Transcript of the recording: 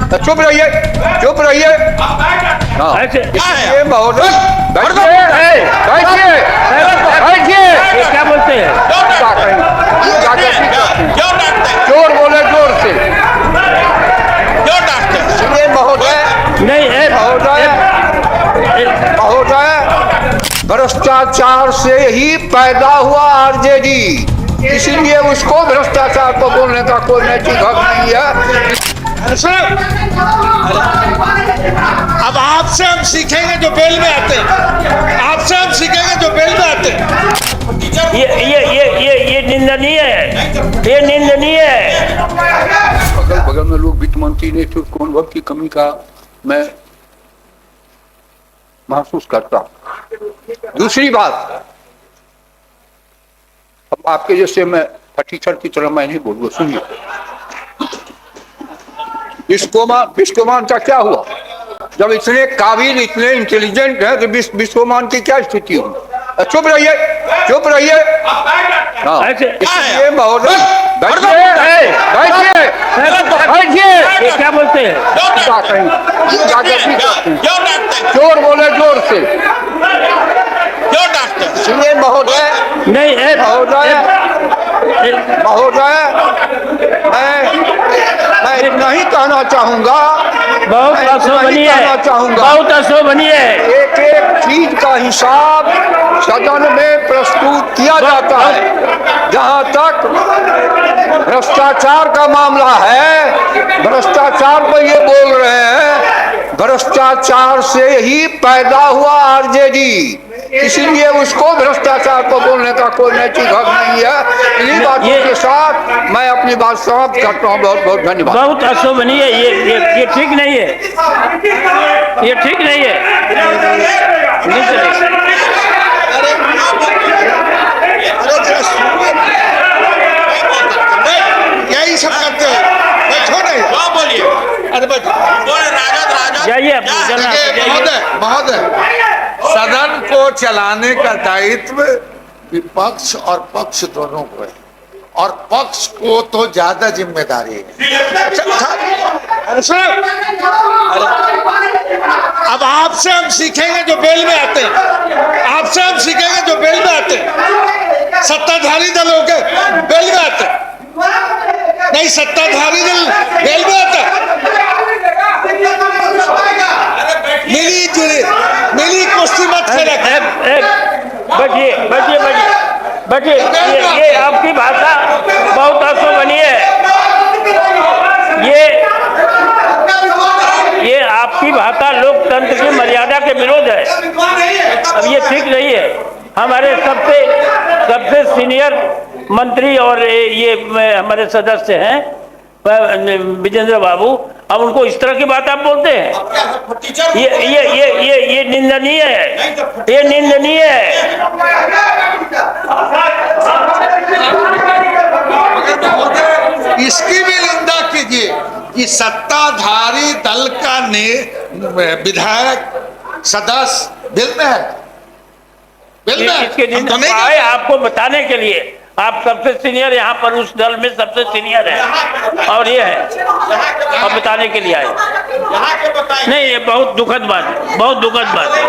चुप रहिए, चुप रहिए। ये महोदय बैठिए, बैठिए, बैठिए। क्या बोलते हैं? जोर बोले, जोर से। ये महोदय नहीं है महोदय, भ्रष्टाचार से ही पैदा हुआ आरजेडी, इसलिए उसको भ्रष्टाचार को बोलने का कोई नैतिक हक नहीं है। अब आपसे हम सीखेंगे जो बेल में आते हैं, आपसे हम सीखेंगे जो बेल में आते हैं। ये निंदनीय है, ये निंदनीय है। अगल बगल में लोग वित्त मंत्री नेतृत्व अनुभव की कमी का मैं महसूस करता हूं। दूसरी बात, अब आपके जैसे मैं फटीचर की तरह मैं नहीं बोलूंगा, सुनिए। विश्वमान का क्या हुआ? जब इतने काबिल, इतने इंटेलिजेंट है तो विश्वमान की क्या स्थिति हुई? चुप रहिए, चुप रहिए। ये महोदय बैठिए, बैठिए, बैठिए। क्या बोलते हैं? जोर बोले, जोर से। ये महोदय नहीं है महोदय, मैं इतना ही कहना चाहूंगा, बहुत अशोभनीय है, बहुत अशोभनीय है। एक एक चीज का हिसाब सदन में प्रस्तुत किया जाता है। जहां तक भ्रष्टाचार का मामला है, भ्रष्टाचार पर ये बोल रहे हैं, भ्रष्टाचार से ही पैदा हुआ आरजेडी, इसलिए उसको भ्रष्टाचार को बोलने का कोई नैतिक हक नहीं है। इन्हीं बातों के साथ मैं अपनी बात समाप्त करता हूँ। बहुत बहुत धन्यवाद। बहुत अशोभनीय है, ये ठीक नहीं है, ये ठीक नहीं है। यही सब करते हैं। बोलिए, अरे जाइए महोदय, सदन को चलाने का दायित्व विपक्ष और पक्ष दोनों को है, और पक्ष को तो ज्यादा जिम्मेदारी है। अब आपसे हम सीखेंगे जो बेल में आते हैं, आपसे हम सीखेंगे जो बेल में आते हैं। सत्ताधारी दलों के बेल में आते हैं, नहीं सत्ताधारी दल बेल में आते हैं। मिली कुश्ती मत खेले। बैठिए, बैठिए, बैठिए, बैठिए। ये आपकी भाषा बहुत अशोभनीय है। ये आपकी भाषा लोकतंत्र की मर्यादा के विरोध है। अब ये ठीक नहीं है। हमारे सबसे सीनियर मंत्री और ये हमारे सदस्य हैं विजेंद्र बाबू, अब उनको इस तरह की बात आप बोलते हैं? ये निंदनीय है, ये निंदनीय है। इसकी भी निंदा कीजिए कि सत्ताधारी दल का विधायक सदस्य बिल में है, बिल में इसके निंदा है। आपको बताने के लिए, आप सबसे सीनियर यहाँ पर उस दल में सबसे सीनियर है, और ये है अब बताने के लिए आए। नहीं, ये बहुत दुखद बात है, बहुत दुखद बात है।